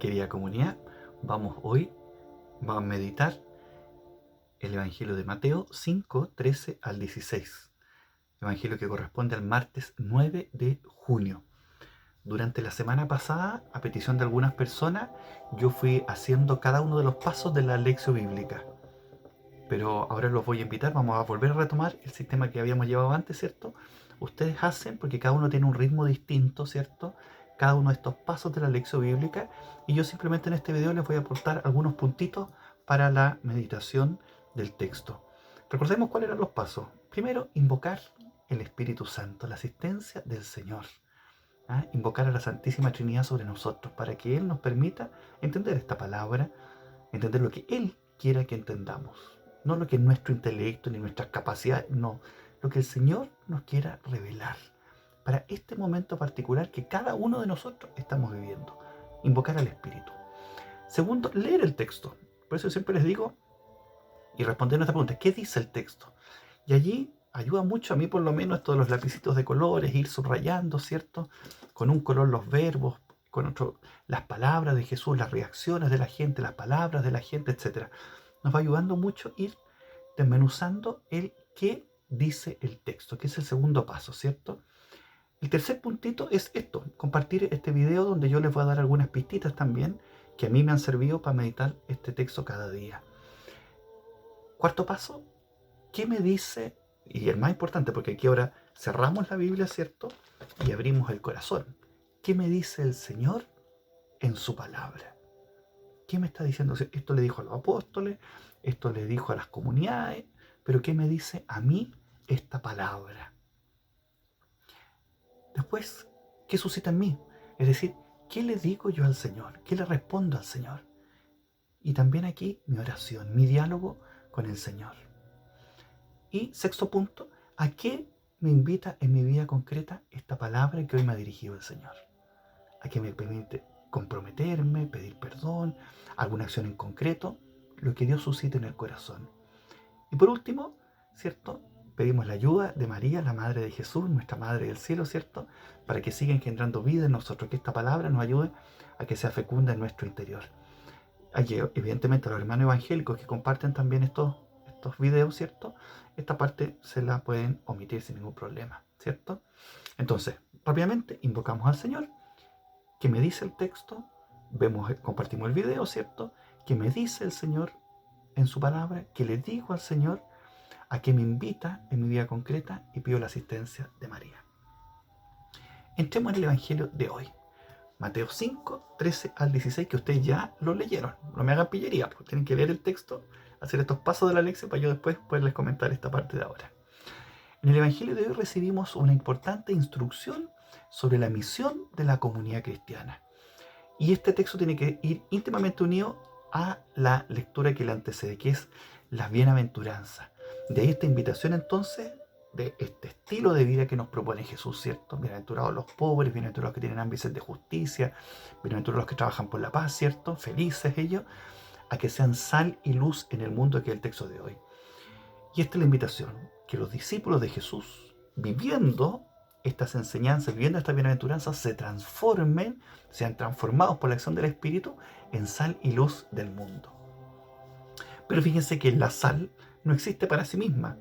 Querida comunidad, vamos a meditar el Evangelio de Mateo 5, 13 al 16. Evangelio que corresponde al martes 9 de junio. Durante la semana pasada, a petición de algunas personas, yo fui haciendo cada uno de los pasos de la lección bíblica. Pero ahora los voy a invitar, vamos a volver a retomar el sistema que habíamos llevado antes, ¿cierto? Ustedes hacen, porque cada uno tiene un ritmo distinto, ¿cierto? Cada uno de estos pasos de la lección bíblica, y yo simplemente en este video les voy a aportar algunos puntitos para la meditación del texto. Recordemos cuáles eran los pasos. Primero, invocar el Espíritu Santo, la asistencia del Señor. Invocar a la Santísima Trinidad sobre nosotros para que Él nos permita entender esta palabra, entender lo que Él quiera que entendamos. No lo que es nuestro intelecto ni nuestras capacidades, no. Lo que el Señor nos quiera revelar para este momento particular que cada uno de nosotros estamos viviendo. Invocar al Espíritu. Segundo, leer el texto. Por eso siempre les digo y responder a esta pregunta, ¿qué dice el texto? Y allí ayuda mucho, a mí por lo menos, esto de los lapicitos de colores, ir subrayando, ¿cierto? Con un color los verbos, con otro las palabras de Jesús, las reacciones de la gente, las palabras de la gente, etc. Nos va ayudando mucho ir desmenuzando el qué dice el texto, que es el segundo paso, ¿cierto? El tercer puntito es esto, compartir este video donde yo les voy a dar algunas pistitas también que a mí me han servido para meditar este texto cada día. Cuarto paso, ¿qué me dice? Y el más importante, porque aquí ahora cerramos la Biblia, ¿cierto? Y abrimos el corazón. ¿Qué me dice el Señor en su palabra? ¿Qué me está diciendo? Esto le dijo a los apóstoles, esto le dijo a las comunidades, pero ¿qué me dice a mí esta palabra? Después, ¿qué suscita en mí? Es decir, ¿qué le digo yo al Señor? ¿Qué le respondo al Señor? Y también aquí mi oración, mi diálogo con el Señor. Y sexto punto, ¿a qué me invita en mi vida concreta esta palabra que hoy me ha dirigido el Señor? ¿A qué me permite comprometerme, pedir perdón, alguna acción en concreto? Lo que Dios suscita en el corazón. Y por último, ¿cierto? Pedimos la ayuda de María, la Madre de Jesús, nuestra Madre del Cielo, ¿cierto? Para que siga engendrando vida en nosotros, que esta palabra nos ayude a que sea fecunda en nuestro interior. Aquí, evidentemente, los hermanos evangélicos que comparten también estos videos, ¿cierto? Esta parte se la pueden omitir sin ningún problema, ¿cierto? Entonces, rápidamente invocamos al Señor. ¿Qué me dice el texto? Compartimos el video, ¿cierto? ¿Qué me dice el Señor en su palabra? ¿Qué le digo al Señor? ¿A qué me invita en mi vida concreta? Y pido la asistencia de María. Entremos en el Evangelio de hoy. Mateo 5, 13 al 16, que ustedes ya lo leyeron. No me hagan pillería, porque tienen que leer el texto, hacer estos pasos de la lección para yo después poderles comentar esta parte de ahora. En el Evangelio de hoy recibimos una importante instrucción sobre la misión de la comunidad cristiana. Y este texto tiene que ir íntimamente unido a la lectura que le antecede, que es las bienaventuranzas. De ahí esta invitación entonces de este estilo de vida que nos propone Jesús, ¿cierto? Bienaventurados los pobres, bienaventurados los que tienen hambre y sed de justicia, bienaventurados los que trabajan por la paz, ¿cierto? Felices ellos, a que sean sal y luz en el mundo, que es el texto de hoy. Y esta es la invitación, que los discípulos de Jesús, viviendo estas enseñanzas, viviendo estas bienaventuranzas, se transformen, sean transformados por la acción del Espíritu en sal y luz del mundo. Pero fíjense que la sal no existe para sí misma,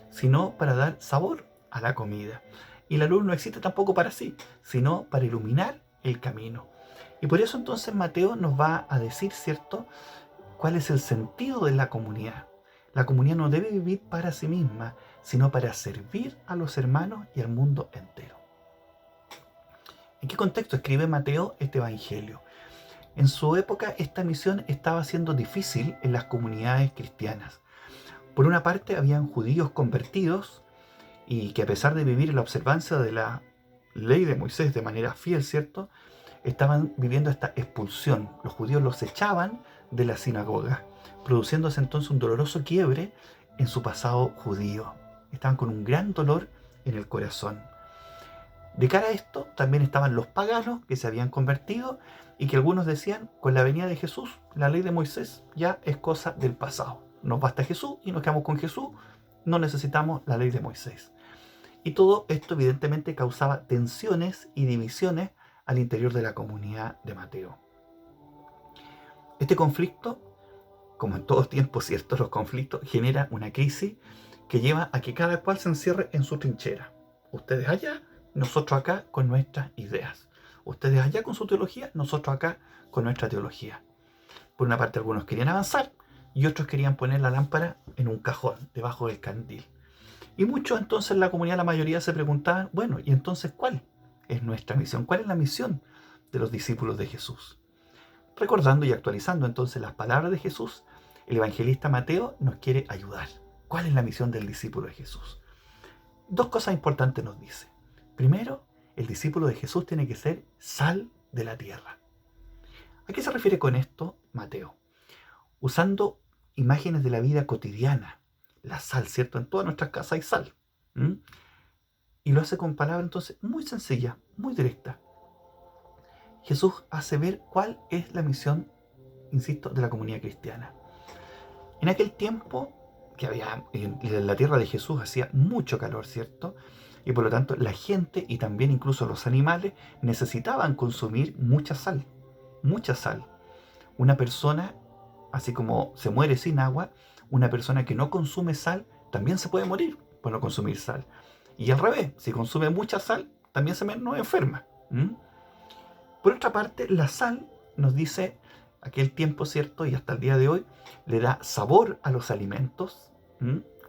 sino para dar sabor a la comida. Y la luz no existe tampoco para sí, sino para iluminar el camino. Y por eso entonces Mateo nos va a decir, ¿cierto?, cuál es el sentido de la comunidad. La comunidad no debe vivir para sí misma, sino para servir a los hermanos y al mundo entero. ¿En qué contexto escribe Mateo este evangelio? En su época esta misión estaba siendo difícil en las comunidades cristianas. Por una parte habían judíos convertidos y que, a pesar de vivir en la observancia de la ley de Moisés de manera fiel, ¿cierto?, estaban viviendo esta expulsión. Los judíos los echaban de la sinagoga, produciéndose entonces un doloroso quiebre en su pasado judío. Estaban con un gran dolor en el corazón. De cara a esto también estaban los paganos que se habían convertido y que algunos decían, con la venida de Jesús, la ley de Moisés ya es cosa del pasado. Nos basta Jesús y nos quedamos con Jesús, no necesitamos la ley de Moisés. Y todo esto evidentemente causaba tensiones y divisiones al interior de la comunidad de Mateo. Este conflicto, como en todo tiempo, ¿cierto? Los conflictos generan una crisis que lleva a que cada cual se encierre en su trinchera. Ustedes allá, nosotros acá con nuestras ideas. Ustedes allá con su teología, nosotros acá con nuestra teología. Por una parte, algunos querían avanzar y otros querían poner la lámpara en un cajón, debajo del candil. Y muchos entonces en la comunidad, la mayoría se preguntaban, bueno, ¿y entonces cuál es nuestra misión? ¿Cuál es la misión de los discípulos de Jesús? Recordando y actualizando entonces las palabras de Jesús, el evangelista Mateo nos quiere ayudar. ¿Cuál es la misión del discípulo de Jesús? Dos cosas importantes nos dice. Primero, el discípulo de Jesús tiene que ser sal de la tierra. ¿A qué se refiere con esto Mateo? Usando imágenes de la vida cotidiana. La sal, ¿cierto? En todas nuestras casas hay sal. Y lo hace con palabras entonces muy sencillas, muy directas. Jesús hace ver cuál es la misión, insisto, de la comunidad cristiana. En aquel tiempo, que había en la tierra de Jesús hacía mucho calor, ¿cierto? Y por lo tanto la gente y también incluso los animales necesitaban consumir mucha sal, mucha sal. Una persona, así como se muere sin agua, una persona que no consume sal también se puede morir por no consumir sal. Y al revés, si consume mucha sal, también se nos enferma. Por otra parte, la sal nos dice, aquel tiempo, ¿cierto? Y hasta el día de hoy, le da sabor a los alimentos.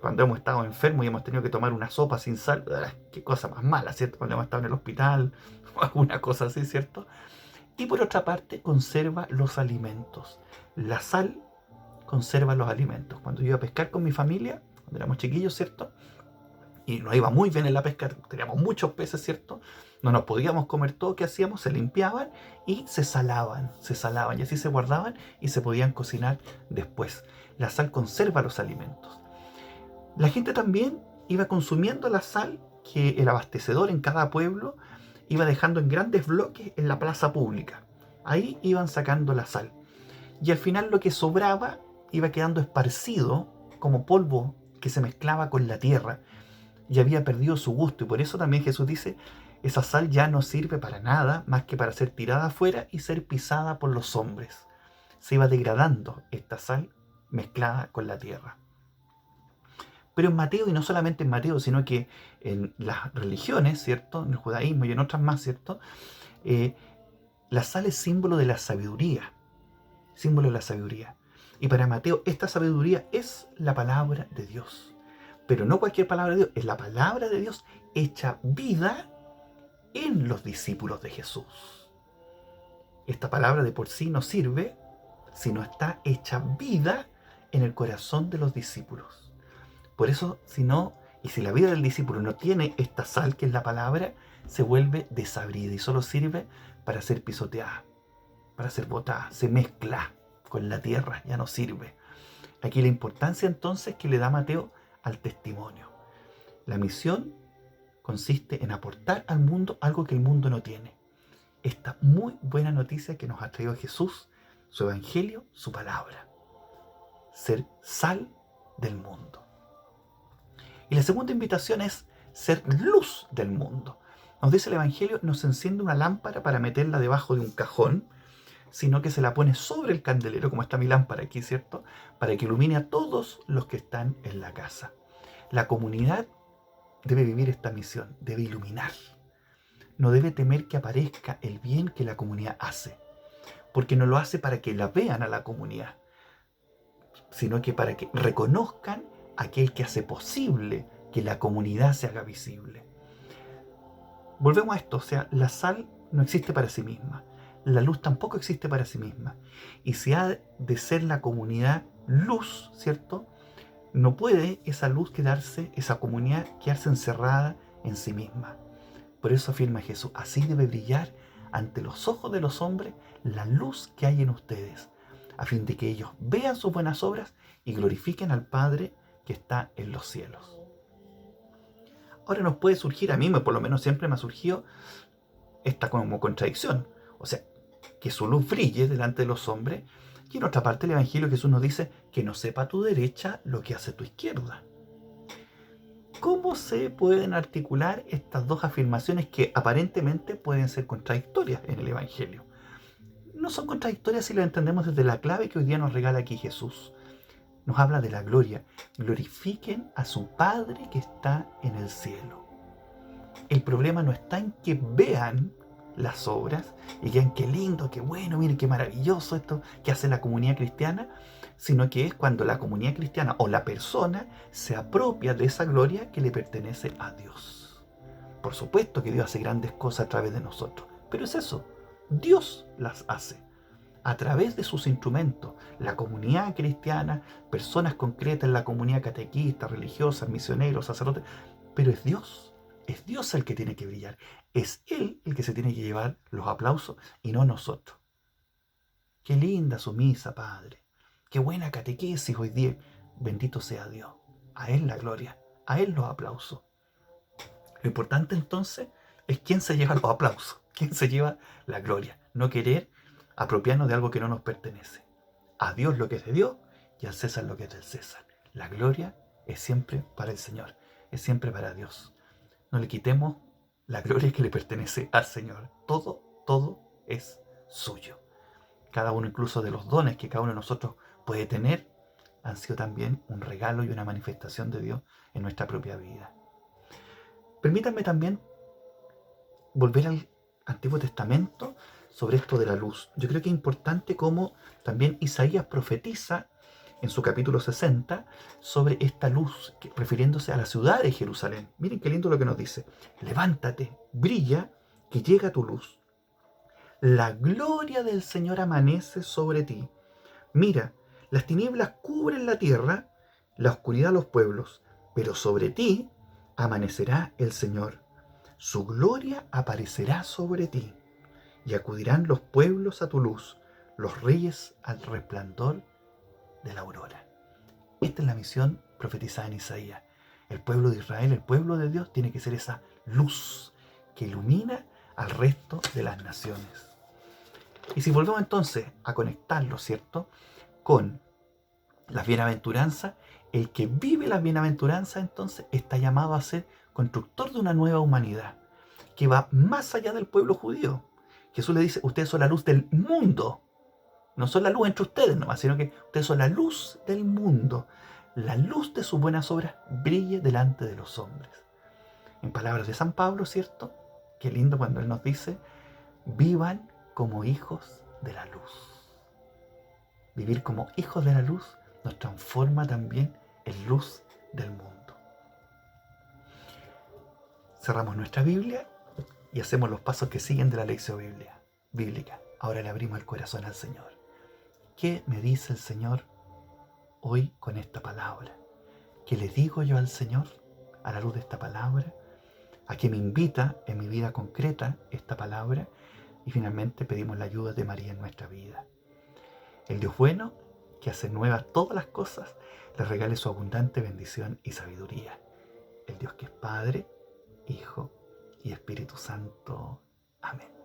Cuando hemos estado enfermos y hemos tenido que tomar una sopa sin sal, qué cosa más mala, ¿cierto? Cuando hemos estado en el hospital o alguna cosa así, ¿cierto? Y por otra parte, conserva los alimentos. La sal conserva los alimentos. Cuando yo iba a pescar con mi familia, cuando éramos chiquillos, ¿cierto? Y nos iba muy bien en la pesca, teníamos muchos peces, ¿cierto? No nos podíamos comer todo, ¿qué hacíamos? Se limpiaban y se salaban, y así se guardaban y se podían cocinar después. La sal conserva los alimentos. La gente también iba consumiendo la sal que el abastecedor en cada pueblo iba dejando en grandes bloques en la plaza pública. Ahí iban sacando la sal. Y al final lo que sobraba iba quedando esparcido como polvo que se mezclaba con la tierra y había perdido su gusto. Y por eso también Jesús dice, esa sal ya no sirve para nada más que para ser tirada afuera y ser pisada por los hombres. Se iba degradando esta sal mezclada con la tierra. Pero en Mateo, y no solamente en Mateo, sino que en las religiones, ¿cierto? En el judaísmo y en otras más, ¿cierto? La sal es símbolo de la sabiduría. Símbolo de la sabiduría. Y para Mateo, esta sabiduría es la palabra de Dios. Pero no cualquier palabra de Dios, es la palabra de Dios hecha vida en los discípulos de Jesús. Esta palabra de por sí no sirve si no está hecha vida en el corazón de los discípulos. Por eso, si la vida del discípulo no tiene esta sal que es la palabra, se vuelve desabrida y solo sirve para ser pisoteada, para ser botada, se mezcla con la tierra, ya no sirve. Aquí la importancia entonces que le da Mateo al testimonio. La misión consiste en aportar al mundo algo que el mundo no tiene. Esta muy buena noticia que nos ha traído Jesús, su evangelio, su palabra. Ser sal del mundo. Y la segunda invitación es ser luz del mundo. Nos dice el evangelio, no se enciende una lámpara para meterla debajo de un cajón, sino que se la pone sobre el candelero, como está mi lámpara aquí, ¿cierto? Para que ilumine a todos los que están en la casa. La comunidad debe vivir esta misión, debe iluminar. No debe temer que aparezca el bien que la comunidad hace, porque no lo hace para que la vean a la comunidad, sino que para que reconozcan a aquel que hace posible que la comunidad se haga visible. Volvemos a esto, o sea, la sal no existe para sí misma, la luz tampoco existe para sí misma, y si ha de ser la comunidad luz, ¿cierto? No puede esa luz esa comunidad quedarse encerrada en sí misma. Por eso afirma Jesús, así debe brillar ante los ojos de los hombres la luz que hay en ustedes, a fin de que ellos vean sus buenas obras y glorifiquen al Padre que está en los cielos. Ahora nos puede surgir, a mí por lo menos siempre me ha surgido esta como contradicción, o sea, que su luz brille delante de los hombres, y en otra parte del Evangelio Jesús nos dice que no sepa tu derecha lo que hace tu izquierda. ¿Cómo se pueden articular estas dos afirmaciones que aparentemente pueden ser contradictorias en el Evangelio? no son contradictorias si lo entendemos desde la clave que hoy día nos regala aquí Jesús. Nos habla de la gloria. Glorifiquen a su Padre que está en el cielo. El problema no está en que vean las obras y que vean qué lindo, qué bueno, miren qué maravilloso esto que hace la comunidad cristiana, sino que es cuando la comunidad cristiana o la persona se apropia de esa gloria que le pertenece a Dios. Por supuesto que Dios hace grandes cosas a través de nosotros, pero es eso, Dios las hace a través de sus instrumentos, la comunidad cristiana, personas concretas en la comunidad catequista, religiosas, misioneros, sacerdotes, pero es Dios el que tiene que brillar, es Él el que se tiene que llevar los aplausos y no nosotros. Qué linda su misa, Padre, qué buena catequesis hoy día, bendito sea Dios, a Él la gloria, a Él los aplausos. Lo importante entonces es quién se lleva los aplausos, quién se lleva la gloria, no querer apropiarnos de algo que no nos pertenece. A Dios lo que es de Dios y al César lo que es del César. La gloria es siempre para el Señor, es siempre para Dios. No le quitemos la gloria que le pertenece al Señor. Todo es suyo. Cada uno incluso de los dones que cada uno de nosotros puede tener han sido también un regalo y una manifestación de Dios en nuestra propia vida. Permítanme también volver al Antiguo Testamento sobre esto de la luz. Yo creo que es importante cómo también Isaías profetiza en su capítulo 60 sobre esta luz, refiriéndose a la ciudad de Jerusalén. Miren qué lindo lo que nos dice. Levántate, brilla, que llega tu luz. La gloria del Señor amanece sobre ti. Mira, las tinieblas cubren la tierra, la oscuridad los pueblos, pero sobre ti amanecerá el Señor. Su gloria aparecerá sobre ti, y acudirán los pueblos a tu luz, los reyes al resplandor de la aurora. Esta es la misión profetizada en Isaías. El pueblo de Israel, el pueblo de Dios, tiene que ser esa luz que ilumina al resto de las naciones. Y si volvemos entonces a conectarlo, ¿cierto?, con las bienaventuranzas, el que vive las bienaventuranzas entonces está llamado a ser constructor de una nueva humanidad que va más allá del pueblo judío. Jesús le dice, ustedes son la luz del mundo. No son la luz entre ustedes nomás, sino que ustedes son la luz del mundo. La luz de sus buenas obras brille delante de los hombres. En palabras de San Pablo, ¿cierto? Qué lindo cuando él nos dice, vivan como hijos de la luz. Vivir como hijos de la luz nos transforma también en luz del mundo. Cerramos nuestra Biblia y hacemos los pasos que siguen de la lección bíblica. Ahora le abrimos el corazón al Señor. ¿Qué me dice el Señor hoy con esta palabra? ¿Qué le digo yo al Señor a la luz de esta palabra? ¿A qué me invita en mi vida concreta esta palabra? Y finalmente pedimos la ayuda de María en nuestra vida. El Dios bueno, que hace nuevas todas las cosas, le regale su abundante bendición y sabiduría. El Dios que es Padre, Hijo y Espíritu Santo. Amén.